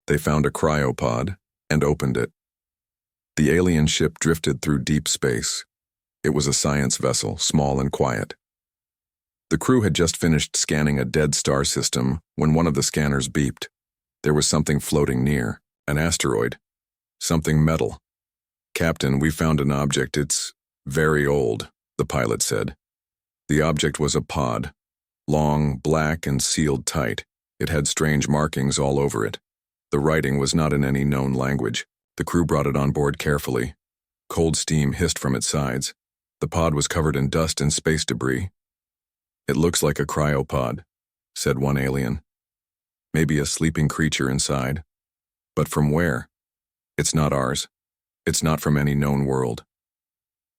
They found a cryopod and opened it. The alien ship drifted through deep space. It was a science vessel, small and quiet. The crew had just finished scanning a dead star system when one of the scanners beeped. There was something floating near, an asteroid, something metal. "Captain, we found an object. It's very old," the pilot said. The object was a pod, long, black, and sealed tight. It had strange markings all over it. The writing was not in any known language. The crew brought it on board carefully. Cold steam hissed from its sides. The pod was covered in dust and space debris. "It looks like a cryopod," said one alien. "Maybe a sleeping creature inside. But from where? It's not ours. It's not from any known world."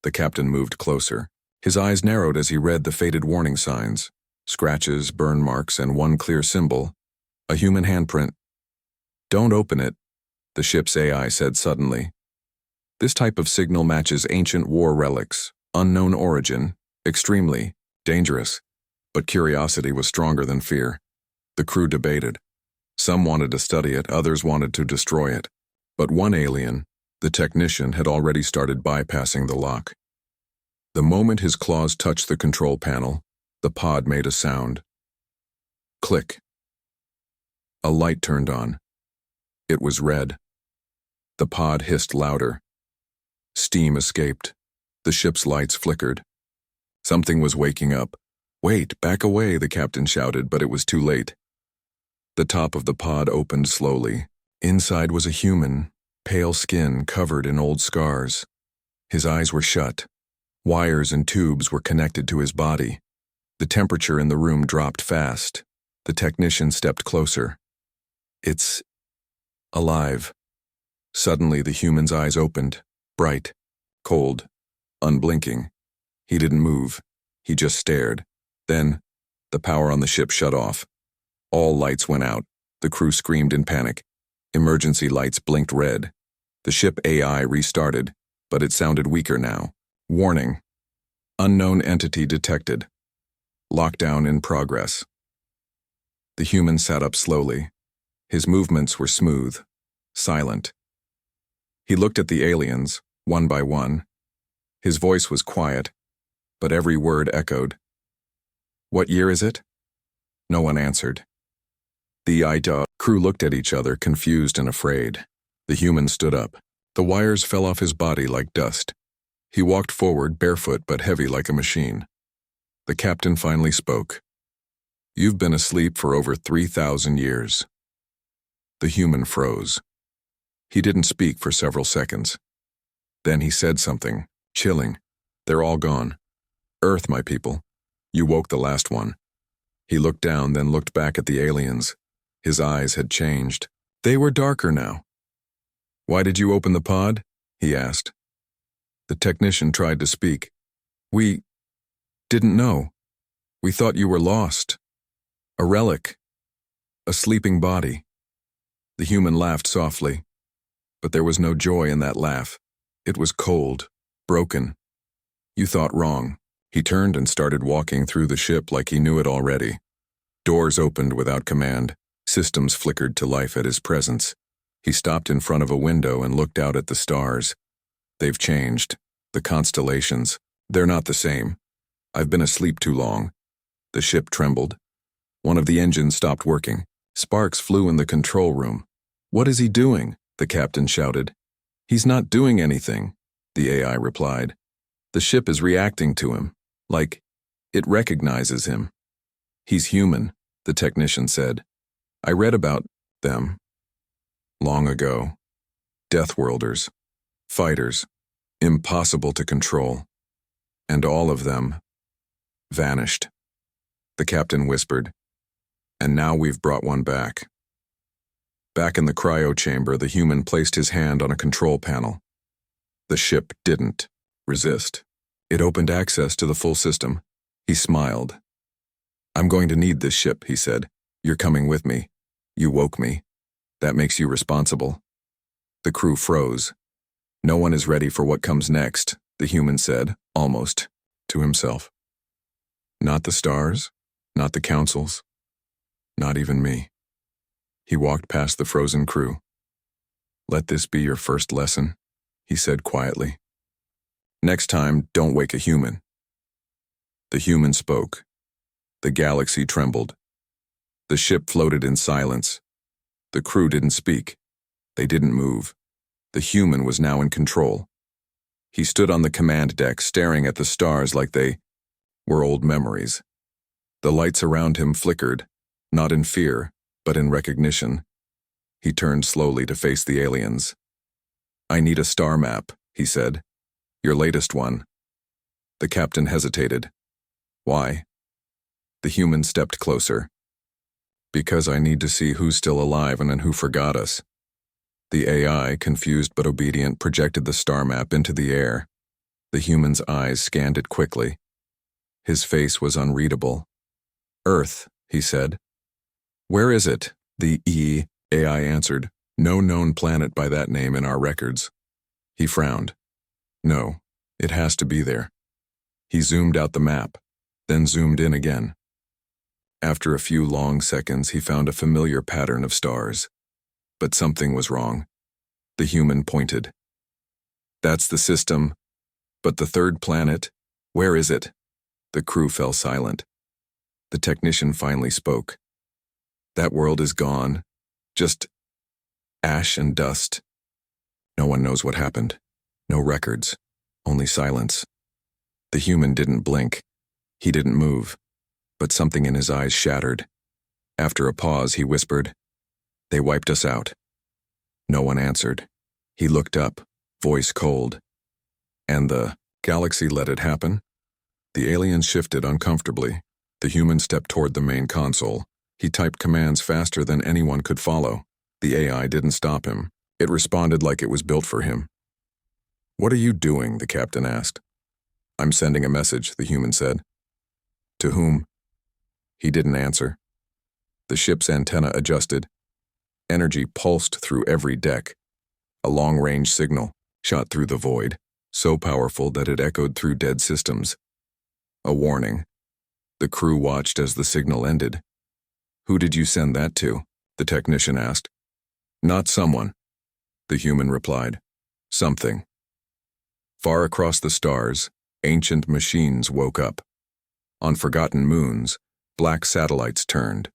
The captain moved closer. His eyes narrowed as he read the faded warning signs. Scratches, burn marks, and one clear symbol. A human handprint. "Don't open it," the ship's AI said suddenly. "This type of signal matches ancient war relics, unknown origin, extremely dangerous." But curiosity was stronger than fear. The crew debated. Some wanted to study it, others wanted to destroy it. But one alien, the technician, had already started bypassing the lock. The moment his claws touched the control panel, the pod made a sound. Click. A light turned on. It was red. The pod hissed louder. Steam escaped. The ship's lights flickered. Something was waking up. "Wait, back away," the captain shouted, but it was too late. The top of the pod opened slowly. Inside was a human, pale skin covered in old scars. His eyes were shut. Wires and tubes were connected to his body. The temperature in the room dropped fast. The technician stepped closer. "It's alive." Suddenly the human's eyes opened, bright, cold, unblinking. He didn't move. He just stared. Then, the power on the ship shut off. All lights went out. The crew screamed in panic. Emergency lights blinked red. The ship AI restarted, but it sounded weaker now. "Warning. Unknown entity detected. Lockdown in progress." The human sat up slowly. His movements were smooth, silent. He looked at the aliens, one by one. His voice was quiet, but every word echoed. "What year is it?" No one answered. The crew looked at each other, confused and afraid. The human stood up. The wires fell off his body like dust. He walked forward, barefoot but heavy like a machine. The captain finally spoke. "You've been asleep for over 3,000 years." The human froze. He didn't speak for several seconds. Then he said something, chilling. "They're all gone. Earth, my people. You woke the last one." He looked down, then looked back at the aliens. His eyes had changed. They were darker now. "Why did you open the pod?" he asked. The technician tried to speak. "We didn't know. We thought you were lost. A relic. A sleeping body." The human laughed softly, but there was no joy in that laugh. It was cold, broken. "You thought wrong." He turned and started walking through the ship like he knew it already. Doors opened without command. Systems flickered to life at his presence. He stopped in front of a window and looked out at the stars. "They've changed. The constellations. They're not the same. I've been asleep too long." The ship trembled. One of the engines stopped working. Sparks flew in the control room. "What is he doing?" the captain shouted. "He's not doing anything," the AI replied. "The ship is reacting to him. Like, it recognizes him." "He's human," the technician said. "I read about them long ago. Deathworlders, fighters, impossible to control. And all of them vanished." The captain whispered, "And now we've brought one back." Back in the cryo chamber, the human placed his hand on a control panel. The ship didn't resist. It opened access to the full system. He smiled. "I'm going to need this ship," he said. "You're coming with me. You woke me. That makes you responsible." The crew froze. "No one is ready for what comes next," the human said, almost to himself. "Not the stars, not the councils, not even me." He walked past the frozen crew. "Let this be your first lesson," he said quietly. "Next time, don't wake a human." The human spoke. The galaxy trembled. The ship floated in silence. The crew didn't speak. They didn't move. The human was now in control. He stood on the command deck, staring at the stars like they were old memories. The lights around him flickered, not in fear, but in recognition. He turned slowly to face the aliens. "I need a star map," he said. "Your latest one." The captain hesitated. "Why?" The human stepped closer. "Because I need to see who's still alive and who forgot us." The AI, confused but obedient, projected the star map into the air. The human's eyes scanned it quickly. His face was unreadable. "Earth," he said. "Where is it?" The AI answered. "No known planet by that name in our records." He frowned. "No, it has to be there." He zoomed out the map, then zoomed in again. After a few long seconds, he found a familiar pattern of stars. But something was wrong. The human pointed. "That's the system. But the third planet, where is it?" The crew fell silent. The technician finally spoke. "That world is gone. Just ash and dust. No one knows what happened. No records. Only silence." The human didn't blink. He didn't move. But something in his eyes shattered. After a pause, he whispered, "They wiped us out." No one answered. He looked up, voice cold. "And the galaxy let it happen?" The alien shifted uncomfortably. The human stepped toward the main console. He typed commands faster than anyone could follow. The AI didn't stop him. It responded like it was built for him. "What are you doing?" the captain asked. "I'm sending a message," the human said. "To whom?" He didn't answer. The ship's antenna adjusted. Energy pulsed through every deck. A long-range signal shot through the void, so powerful that it echoed through dead systems. A warning. The crew watched as the signal ended. "Who did you send that to?" the technician asked. "Not someone," the human replied. "Something." Far across the stars, ancient machines woke up. On forgotten moons, black satellites turned.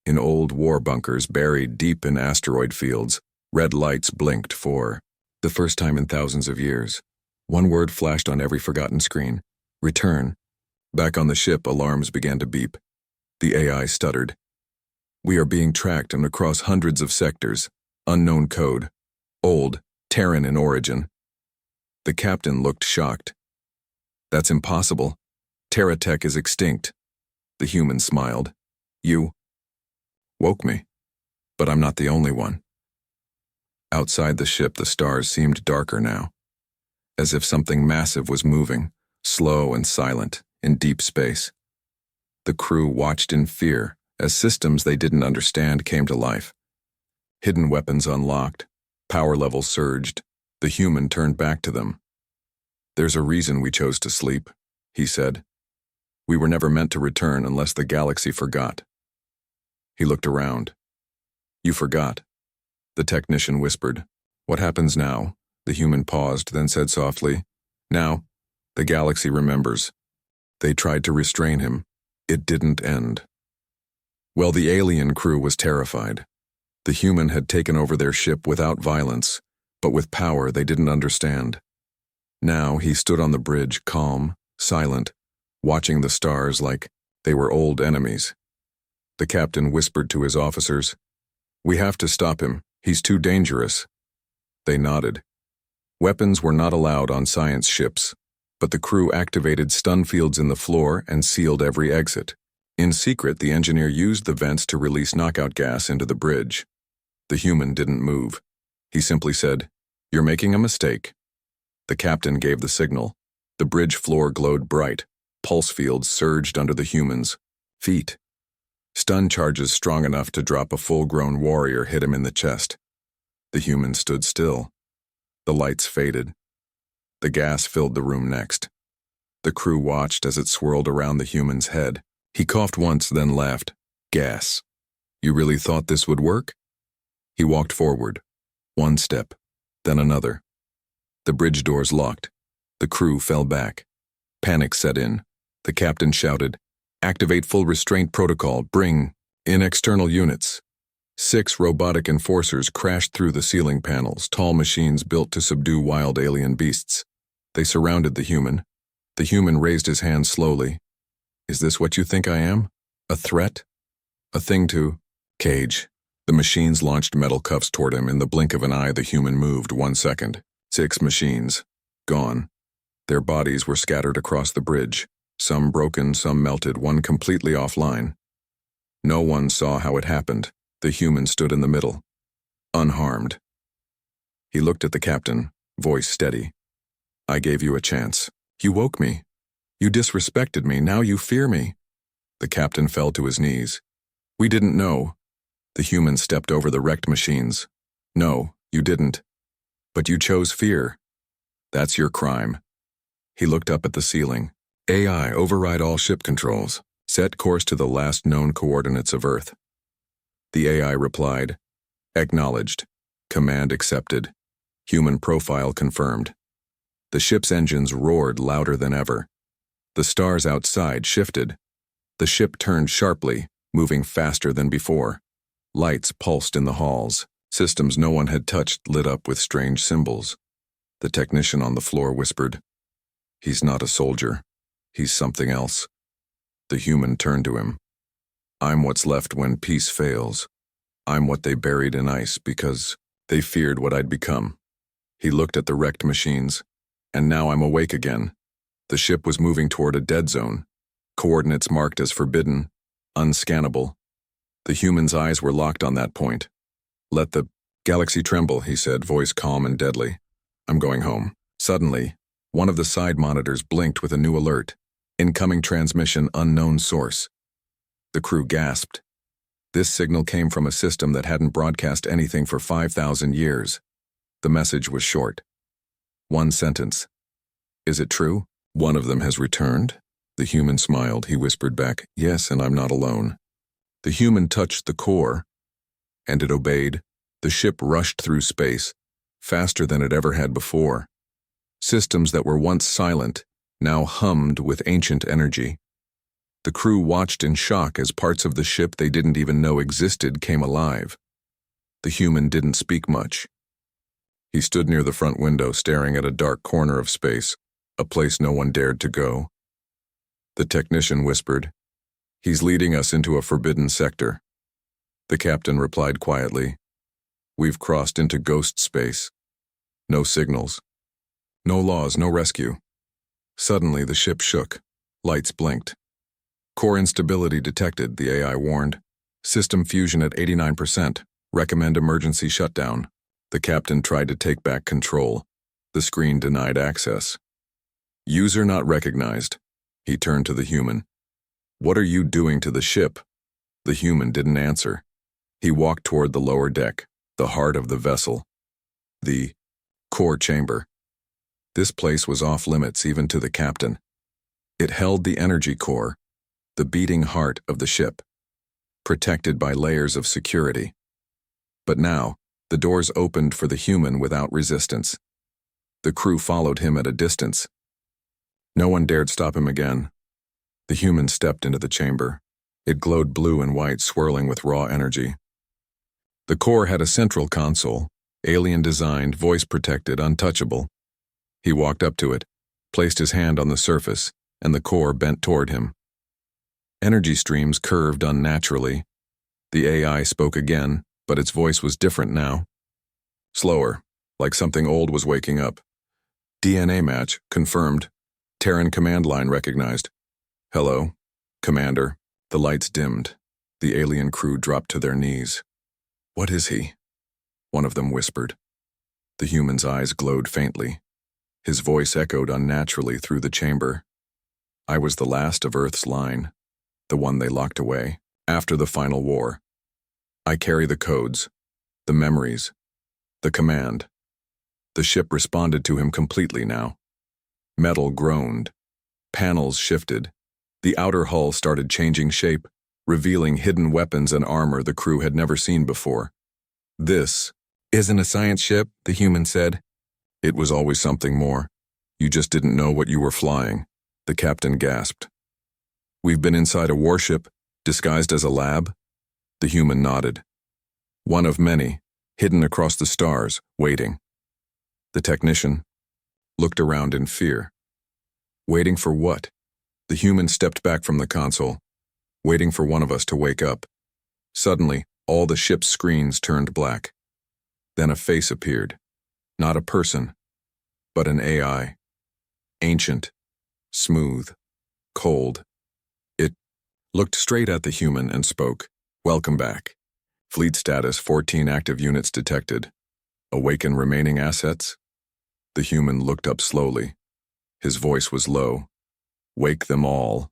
In old war bunkers buried deep in asteroid fields, red lights blinked for the first time in thousands of years. One word flashed on every forgotten screen: return. Back on the ship, alarms began to beep. The AI stuttered. "We are being tracked and across hundreds of sectors. Unknown code. Old, Terran in origin." The captain looked shocked. "That's impossible. Terra tech is extinct." The human smiled. "You woke me, but I'm not the only one." Outside the ship, the stars seemed darker now, as if something massive was moving, slow and silent, in deep space. The crew watched in fear as systems they didn't understand came to life. Hidden weapons unlocked, power levels surged. The human turned back to them. "There's a reason we chose to sleep," he said. "We were never meant to return unless the galaxy forgot." He looked around. "You forgot," the technician whispered. "What happens now?" The human paused, then said softly, "Now, the galaxy remembers." They tried to restrain him. It didn't end. Well, the alien crew was terrified. The human had taken over their ship without violence, but with power they didn't understand. Now he stood on the bridge, calm, silent, watching the stars like they were old enemies. The captain whispered to his officers, "We have to stop him. He's too dangerous." They nodded. Weapons were not allowed on science ships, but the crew activated stun fields in the floor and sealed every exit. In secret, the engineer used the vents to release knockout gas into the bridge. The human didn't move. He simply said, "You're making a mistake." The captain gave the signal. The bridge floor glowed bright. Pulse fields surged under the human's feet. Stun charges strong enough to drop a full-grown warrior hit him in the chest. The human stood still. The lights faded. The gas filled the room next. The crew watched as it swirled around the human's head. He coughed once, then laughed. "Gas. You really thought this would work?" He walked forward. One step, then another. The bridge doors locked. The crew fell back. Panic set in. The captain shouted, "Activate full restraint protocol. Bring in external units." 6 robotic enforcers crashed through the ceiling panels, tall machines built to subdue wild alien beasts. They surrounded the human. The human raised his hand slowly. "Is this what you think I am? A threat? A thing to cage?" The machines launched metal cuffs toward him. In the blink of an eye, the human moved 1 second. 6 machines. Gone. Their bodies were scattered across the bridge. Some broken, some melted, one completely offline. No one saw how it happened. The human stood in the middle, unharmed. He looked at the captain, voice steady. "I gave you a chance. You woke me. You disrespected me. Now you fear me." The captain fell to his knees. "We didn't know." The human stepped over the wrecked machines. "No, you didn't. But you chose fear. That's your crime." He looked up at the ceiling. "AI, override all ship controls. Set course to the last known coordinates of Earth." The AI replied, "Acknowledged. Command accepted. Human profile confirmed." The ship's engines roared louder than ever. The stars outside shifted. The ship turned sharply, moving faster than before. Lights pulsed in the halls. Systems no one had touched lit up with strange symbols. The technician on the floor whispered, "He's not a soldier. He's something else." The human turned to him. "I'm what's left when peace fails. I'm what they buried in ice because they feared what I'd become." He looked at the wrecked machines. "And now I'm awake again." The ship was moving toward a dead zone. Coordinates marked as forbidden, unscannable. The human's eyes were locked on that point. "Let the galaxy tremble," he said, voice calm and deadly. "I'm going home." Suddenly, one of the side monitors blinked with a new alert. "Incoming transmission, unknown source." The crew gasped. This signal came from a system that hadn't broadcast anything for 5,000 years. The message was short. 1 sentence. "Is it true? One of them has returned?" The human smiled. He whispered back, "Yes, and I'm not alone." The human touched the core, and it obeyed. The ship rushed through space, faster than it ever had before. Systems that were once silent now hummed with ancient energy. The crew watched in shock as parts of the ship they didn't even know existed came alive. The human didn't speak much. He stood near the front window, staring at a dark corner of space, a place no one dared to go. The technician whispered, "He's leading us into a forbidden sector." The captain replied quietly, "We've crossed into ghost space. No signals. No laws, no rescue." Suddenly, the ship shook. Lights blinked. "Core instability detected," the AI warned. "System fusion at 89%. Recommend emergency shutdown." The captain tried to take back control. The screen denied access. "User not recognized." He turned to the human. "What are you doing to the ship?" The human didn't answer. He walked toward the lower deck, the heart of the vessel. The core chamber. This place was off limits even to the captain. It held the energy core, the beating heart of the ship, protected by layers of security. But now, the doors opened for the human without resistance. The crew followed him at a distance. No one dared stop him again. The human stepped into the chamber. It glowed blue and white, swirling with raw energy. The core had a central console, alien-designed, voice-protected, untouchable. He walked up to it, placed his hand on the surface, and the core bent toward him. Energy streams curved unnaturally. The AI spoke again, but its voice was different now. Slower, like something old was waking up. "DNA match, confirmed. Terran command line recognized." "Hello, Commander." The lights dimmed. The alien crew dropped to their knees. "What is he?" one of them whispered. The human's eyes glowed faintly. His voice echoed unnaturally through the chamber. "I was the last of Earth's line, the one they locked away, after the final war. I carry the codes, the memories, the command." The ship responded to him completely now. Metal groaned. Panels shifted. The outer hull started changing shape, revealing hidden weapons and armor the crew had never seen before. This isn't a science ship, the human said. It was always something more. You just didn't know what you were flying, the captain gasped. We've been inside a warship, disguised as a lab? The human nodded. One of many, hidden across the stars, waiting. The technician looked around in fear. Waiting for what? The human stepped back from the console, waiting for one of us to wake up. Suddenly, all the ship's screens turned black. Then a face appeared. Not a person, but an AI. Ancient, smooth, cold. It looked straight at the human and spoke. Welcome back. Fleet status 14 active units detected. Awaken remaining assets? The human looked up slowly. His voice was low. Wake them all.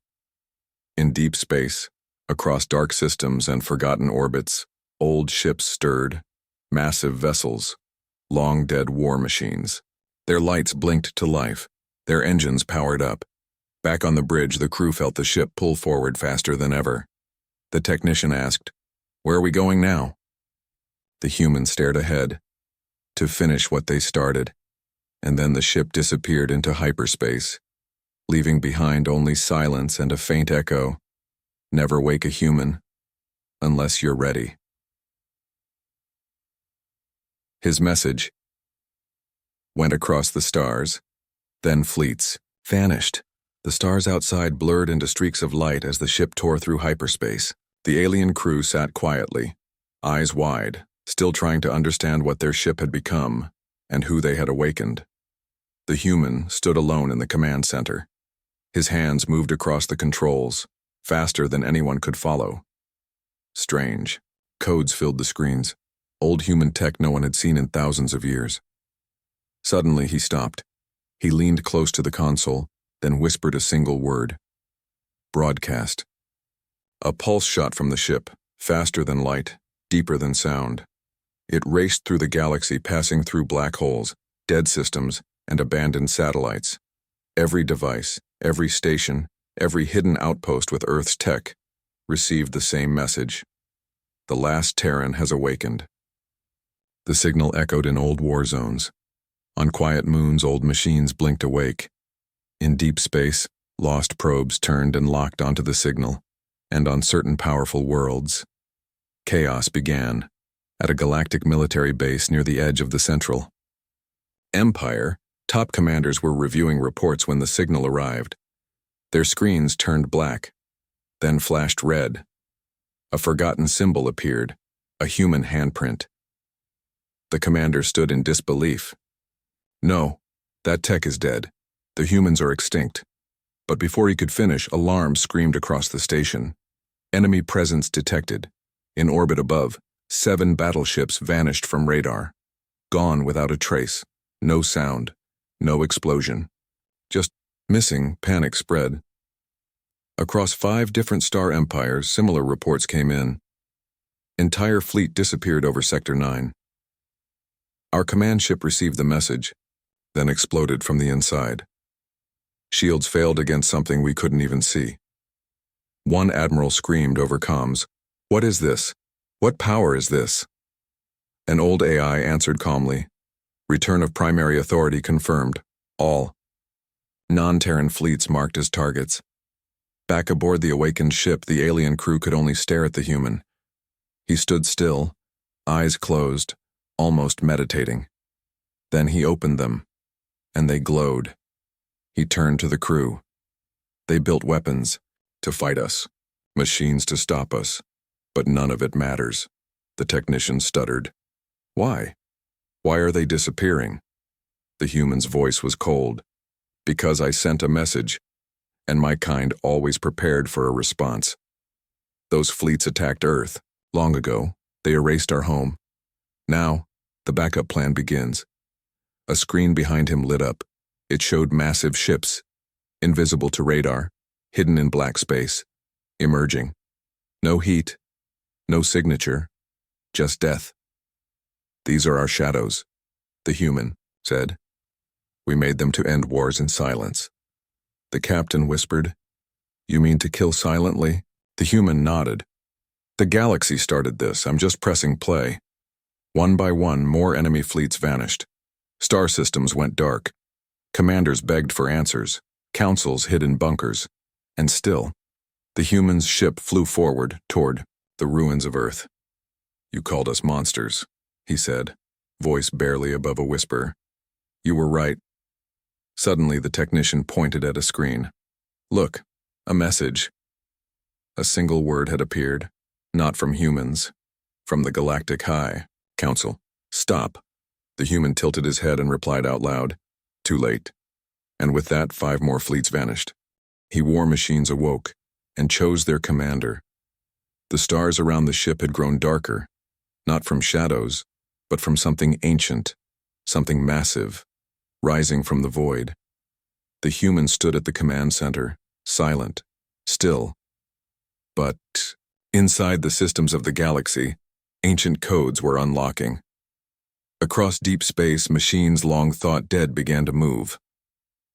In deep space, across dark systems and forgotten orbits, old ships stirred, massive vessels, long-dead war machines. Their lights blinked to life, their engines powered up. Back on the bridge, the crew felt the ship pull forward faster than ever. The technician asked, "Where are we going now?" The human stared ahead, to finish what they started, and then the ship disappeared into hyperspace, leaving behind only silence and a faint echo. Never wake a human, unless you're ready. His message went across the stars, then fleets, vanished. The stars outside blurred into streaks of light as the ship tore through hyperspace. The alien crew sat quietly, eyes wide, still trying to understand what their ship had become and who they had awakened. The human stood alone in the command center. His hands moved across the controls, faster than anyone could follow. Strange. Codes filled the screens. Old human tech no one had seen in thousands of years. Suddenly he stopped. He leaned close to the console, then whispered a single word. Broadcast. A pulse shot from the ship, faster than light, deeper than sound. It raced through the galaxy, passing through black holes, dead systems, and abandoned satellites. Every device, every station, every hidden outpost with Earth's tech received the same message. The last Terran has awakened. The signal echoed in old war zones. On quiet moons, old machines blinked awake. In deep space, lost probes turned and locked onto the signal, and on certain powerful worlds, chaos began at a galactic military base near the edge of the Central. Empire, top commanders were reviewing reports when the signal arrived. Their screens turned black, then flashed red. A forgotten symbol appeared, a human handprint. The commander stood in disbelief. No, that tech is dead. The humans are extinct. But before he could finish, alarms screamed across the station. Enemy presence detected. In orbit above, 7 battleships vanished from radar. Gone without a trace. No sound. No explosion. Just missing. Panic spread. Across 5 different star empires, similar reports came in. Entire fleet disappeared over Sector 9. Our command ship received the message, then exploded from the inside. Shields failed against something we couldn't even see. One admiral screamed over comms, "What is this? What power is this?" An old AI answered calmly, "Return of primary authority confirmed. All non-Terran fleets marked as targets." Back aboard the awakened ship, the alien crew could only stare at the human. He stood still, eyes closed, almost meditating. Then he opened them, and they glowed. He turned to the crew. They built weapons to fight us, machines to stop us, but none of it matters. The technician stuttered. Why? Why are they disappearing? The human's voice was cold. Because I sent a message, and my kind always prepared for a response. Those fleets attacked Earth. Long ago, they erased our home. Now, the backup plan begins. A screen behind him lit up. It showed massive ships, invisible to radar, hidden in black space, emerging. No heat, no signature, just death. "These are our shadows," the human said. "We made them to end wars in silence." The captain whispered, "You mean to kill silently?" The human nodded. "The galaxy started this. I'm just pressing play. One by one, more enemy fleets vanished. Star systems went dark. Commanders begged for answers. Councils hid in bunkers. And still, the humans' ship flew forward toward the ruins of Earth. "You called us monsters," he said, voice barely above a whisper. "You were right." Suddenly, the technician pointed at a screen. "Look, a message." A single word had appeared, not from humans, from the Galactic High Council. "Stop." The human tilted his head and replied out loud, "Too late." And with that, 5 more fleets vanished. He war machines awoke and chose their commander. The stars around the ship had grown darker, not from shadows, but from something ancient, something massive, rising from the void. The human stood at the command center, silent, still. But inside the systems of the galaxy, ancient codes were unlocking. Across deep space, machines long thought dead began to move.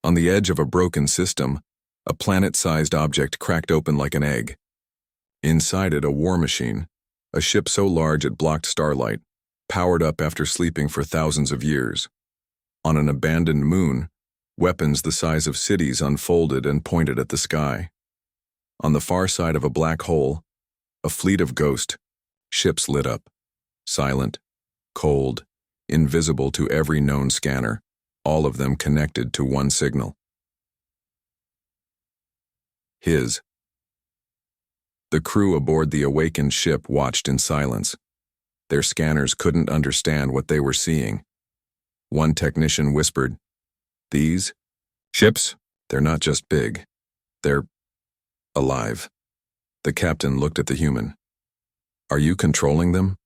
On the edge of a broken system, a planet-sized object cracked open like an egg. Inside it, a war machine, a ship so large it blocked starlight, powered up after sleeping for thousands of years. On an abandoned moon, weapons the size of cities unfolded and pointed at the sky. On the far side of a black hole, a fleet of ghost ships lit up, silent, cold, invisible to every known scanner, all of them connected to one signal. His. The crew aboard the awakened ship watched in silence. Their scanners couldn't understand what they were seeing. One technician whispered, "These ships, they're not just big. They're alive." The captain looked at the human. "Are you controlling them?"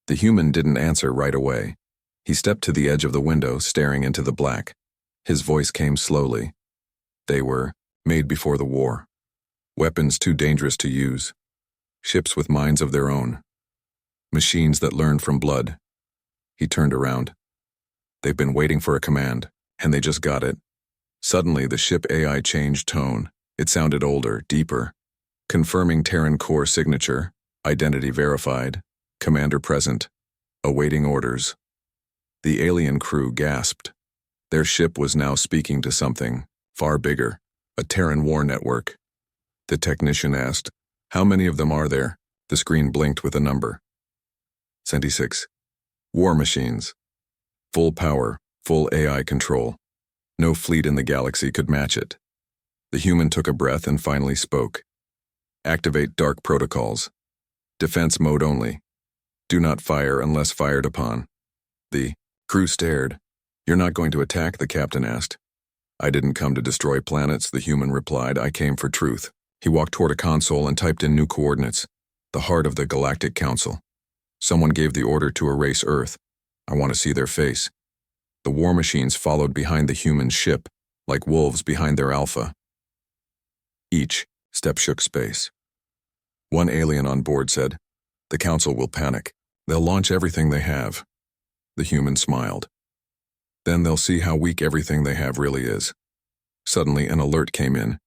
The human didn't answer right away. He stepped to the edge of the window, staring into the black. His voice came slowly. "They were made before the war. Weapons too dangerous to use. Ships with minds of their own. Machines that learn from blood." He turned around. "They've been waiting for a command, and they just got it." Suddenly, the ship AI changed tone. It sounded older, deeper. "Confirming Terran core signature, identity verified, commander present, awaiting orders." The alien crew gasped. Their ship was now speaking to something far bigger, a Terran war network. The technician asked, "How many of them are there?" The screen blinked with a number. 76. War machines. Full power, full AI control. No fleet in the galaxy could match it. The human took a breath and finally spoke. "Activate dark protocols. Defense mode only. Do not fire unless fired upon." The crew stared. "You're not going to attack?" the captain asked. "I didn't come to destroy planets," the human replied. "I came for truth." He walked toward a console and typed in new coordinates. The heart of the Galactic Council. Someone gave the order to erase Earth. I want to see their face. The war machines followed behind the human ship, like wolves behind their alpha. Each step shook space. One alien on board said, "The Council will panic. They'll launch everything they have." The human smiled. "Then they'll see how weak everything they have really is." Suddenly, an alert came in.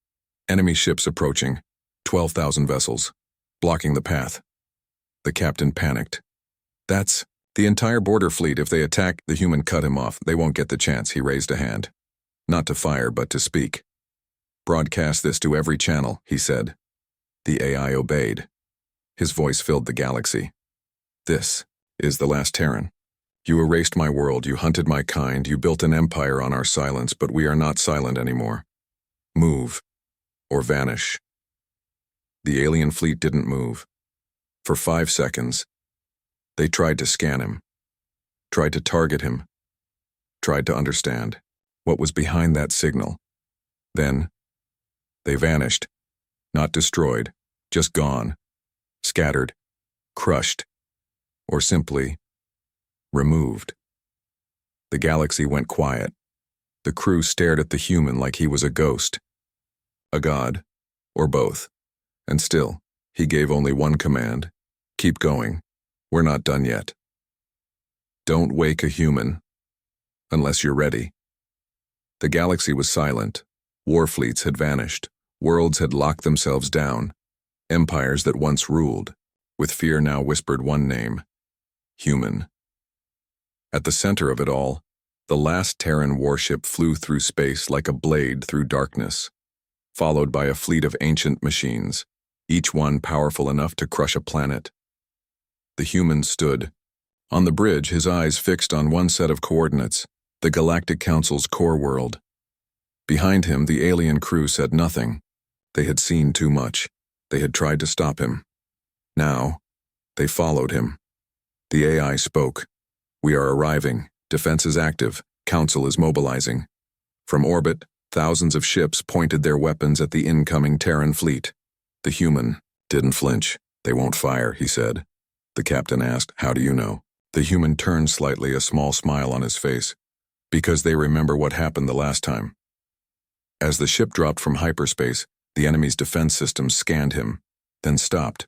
Enemy ships approaching, 12,000 vessels, blocking the path. The captain panicked. "That's the entire border fleet. If they attack," the human cut him off. "They won't get the chance." He raised a hand. "Not to fire, but to speak." "Broadcast this to every channel," he said. The AI obeyed. His voice filled the galaxy. "This is the last Terran. You erased my world, you hunted my kind, you built an empire on our silence, but we are not silent anymore. Move, or vanish." The alien fleet didn't move. For 5 seconds, they tried to scan him, tried to target him, tried to understand what was behind that signal. Then, they vanished, not destroyed, just gone, scattered, crushed, or simply removed. The galaxy went quiet. The crew stared at the human like he was a ghost, a god, or both. And still, he gave only one command: keep going. We're not done yet. Don't wake a human, unless you're ready. The galaxy was silent. War fleets had vanished. Worlds had locked themselves down. Empires that once ruled, with fear now whispered one name: human. At the center of it all, the last Terran warship flew through space like a blade through darkness, followed by a fleet of ancient machines, each one powerful enough to crush a planet. The human stood on the bridge, his eyes fixed on one set of coordinates, the Galactic Council's core world. Behind him, the alien crew said nothing. They had seen too much. They had tried to stop him. Now, they followed him. The AI spoke. "We are arriving. Defense is active. Council is mobilizing." From orbit, thousands of ships pointed their weapons at the incoming Terran fleet. The human didn't flinch. "They won't fire," he said. The captain asked, "How do you know?" The human turned slightly, a small smile on his face. "Because they remember what happened the last time." As the ship dropped from hyperspace, the enemy's defense systems scanned him, then stopped.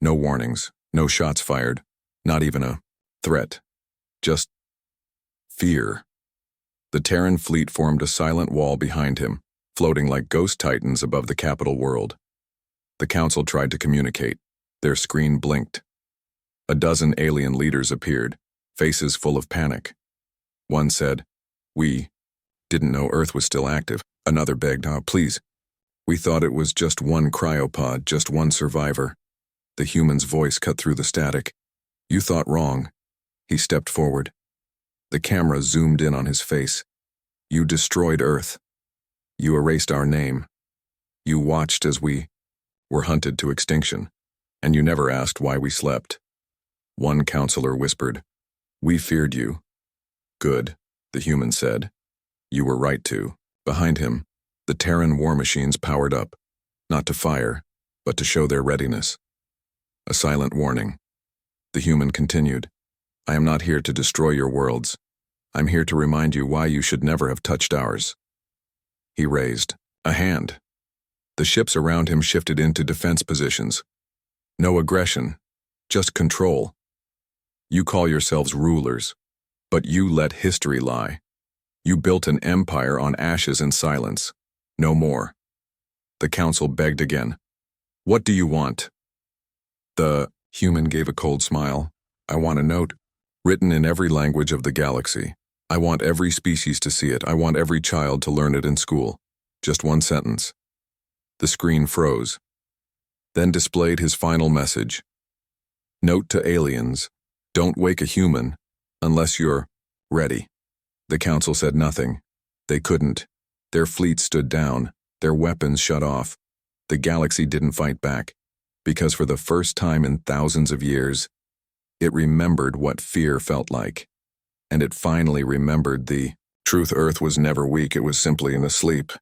No warnings, no shots fired, not even a threat. Just fear. The Terran fleet formed a silent wall behind him, floating like ghost titans above the capital world. The council tried to communicate. Their screen blinked. A dozen alien leaders appeared, faces full of panic. One said, "We didn't know Earth was still active." Another begged, "Please. We thought it was just one cryopod, just one survivor." The human's voice cut through the static. "You thought wrong." He stepped forward. The camera zoomed in on his face. "You destroyed Earth. You erased our name. You watched as we were hunted to extinction, and you never asked why we slept." One counselor whispered, "We feared you." "Good," the human said. "You were right to." Behind him, the Terran war machines powered up, not to fire, but to show their readiness. A silent warning. The human continued, "I am not here to destroy your worlds. I'm here to remind you why you should never have touched ours." He raised a hand. The ships around him shifted into defense positions. No aggression, just control. You call yourselves rulers, but you let history lie. You built an empire on ashes and silence. No more. The council begged again. "What do you want?" The human gave a cold smile. "I want a note, written in every language of the galaxy. I want every species to see it. I want every child to learn it in school. Just one sentence." The screen froze, then displayed his final message. "Note to aliens, don't wake a human unless you're ready." The council said nothing. They couldn't. Their fleet stood down, their weapons shut off. The galaxy didn't fight back, because for the first time in thousands of years, it remembered what fear felt like. And it finally remembered the truth. Earth was never weak, it was simply in a sleep.